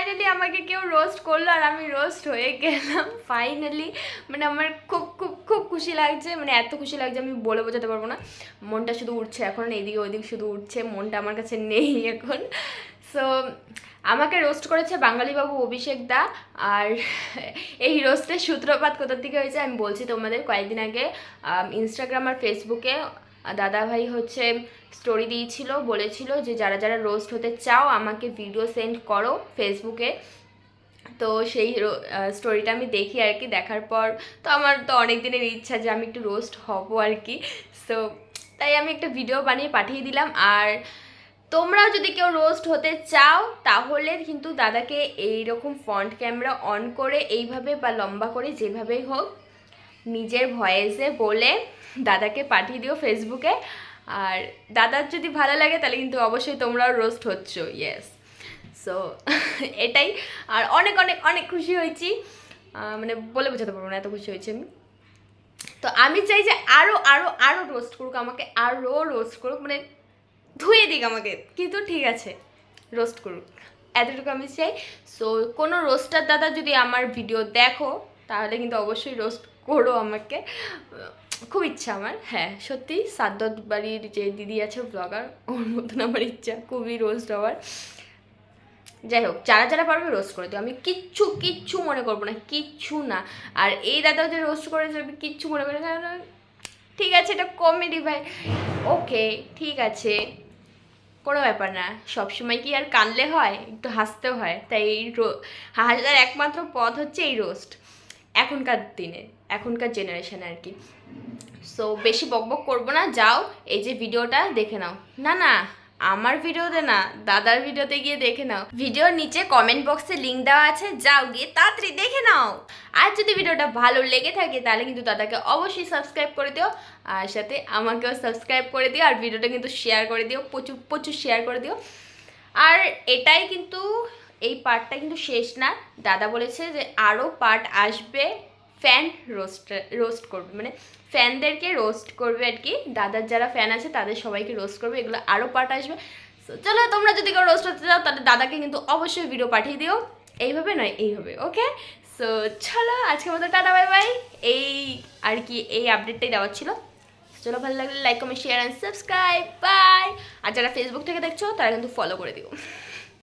Finally আমাকে কেউ roast করলো আর আমি রোস্ট হয়ে গেলাম ফাইনালি। মানে আমার খুব খুব খুব খুশি লাগছে, মানে এত খুশি লাগছে আমি বলে বোঝাতে পারবো না। মনটা শুধু উঠছে এখন, এদিকে ওইদিকে শুধু উঠছে, মনটা আমার কাছে নেই এখন। সো আমাকে রোস্ট করেছে বাঙালি বাবু অভিষেক দা। আর এই রোস্টের সূত্রপাত কোথা থেকে হয়েছে আমি বলছি তোমাদের। কয়েকদিন আগে ইনস্টাগ্রাম আর ফেসবুকে দাদা ভাই হচ্ছে স্টোরি দিয়েছিল, বলেছিল যে যারা যারা রোস্ট হতে চাও আমাকে ভিডিও সেন্ড করো ফেসবুকে। তো সেই স্টোরিটা আমি দেখি আর কি, দেখার পর তো আমার তো অনেক দিনের ইচ্ছা যে আমি একটু রোস্ট হব আর কি। সো তাই আমি একটা ভিডিও বানিয়ে পাঠিয়ে দিলাম। আর তোমরাও যদি কেউ রোস্ট হতে চাও তাহলে কিন্তু দাদাকে এইরকম ফ্রন্ট ক্যামেরা অন করে এইভাবে বা লম্বা করে যেভাবেই হোক নিজের ভয়েসে বলে দাদাকে পাঠিয়ে দিও ফেসবুকে। আর দাদার যদি ভালো লাগে তাহলে কিন্তু অবশ্যই তোমরাও রোস্ট হচ্ছ, ইয়েস। সো এটাই। আর অনেক অনেক অনেক খুশি হয়েছি, মানে বলে বোঝাতে পারবো না এত খুশি হয়েছি আমি। তো আমি চাই যে আরও আরও আরও রোস্ট করুক আমাকে, আরও রোস্ট করুক, মানে ধুয়ে দিক আমাকে, কিন্তু ঠিক আছে রোস্ট করুক, এতটুকু আমি চাই। সো কোনো রোস্টার দাদা যদি আমার ভিডিও দেখো তাহলে কিন্তু অবশ্যই রোস্ট করো আমাকে, খুব ইচ্ছা আমার। হ্যাঁ সত্যি সাদ্দাত বাড়ির যে দিদি আছে ব্লগার, ওর মতন আমার ইচ্ছা খুবই রোস্ট হওয়ার। যাই হোক, যারা যারা পারবে রোস্ট করে দিও, আমি কিচ্ছু কিচ্ছু মনে করবো না, কিচ্ছু না। আর এই দাদা যে রোস্ট করেছে আমি কিচ্ছু মনে করি না, ঠিক আছে এটা কমেডি ভাই, ওকে ঠিক আছে, কোনো ব্যাপার না। সবসময় কি আর কাঁদলে হয়, একটু হাসতেও হয়। তাই এই হাসার একমাত্র পথ হচ্ছে এই রোস্ট এখনকার দিনে, এখনকার জেনারেশনে আর কি। সো বেশি বকবক করবো না, যাও এই যে ভিডিওটা দেখে নাও। না না, আমার ভিডিওতে না, দাদার ভিডিওতে গিয়ে দেখে নাও। ভিডিওর নিচে কমেন্ট বক্সে লিঙ্ক দেওয়া আছে, যাও গিয়ে তাড়াতাড়ি দেখে নাও। আর যদি ভিডিওটা ভালো লেগে থাকে তাহলে কিন্তু দাদাকে অবশ্যই সাবস্ক্রাইব করে দিও, আর সাথে আমাকেও সাবস্ক্রাইব করে দিও। আর ভিডিওটা কিন্তু শেয়ার করে দিও, প্রচুর প্রচুর শেয়ার করে দিও। আর এটাই কিন্তু, এই পার্টটা কিন্তু শেষ না, দাদা বলেছে যে আরও পার্ট আসবে। ফ্যান রোস্ট করবে, মানে ফ্যানদেরকে রোস্ট করবে আর কি, দাদার যারা ফ্যান আছে তাদের সবাইকে রোস্ট করবে, এগুলো আরও পার্ট আসবে। সো চলো, তোমরা যদি কেউ রোস্ট হতে চাও তাহলে দাদাকে কিন্তু অবশ্যই ভিডিও পাঠিয়ে দিও, এইভাবে নয় এইভাবে, ওকে। সো চলো আজকের মতো টাটা বাই বাই, এই আর কি এই আপডেটটাই দেওয়ার ছিল। চলো ভালো লাগলে like comment share and subscribe, bye. আর যারা ফেসবুক থেকে দেখছো তারা কিন্তু ফলো করে দিও।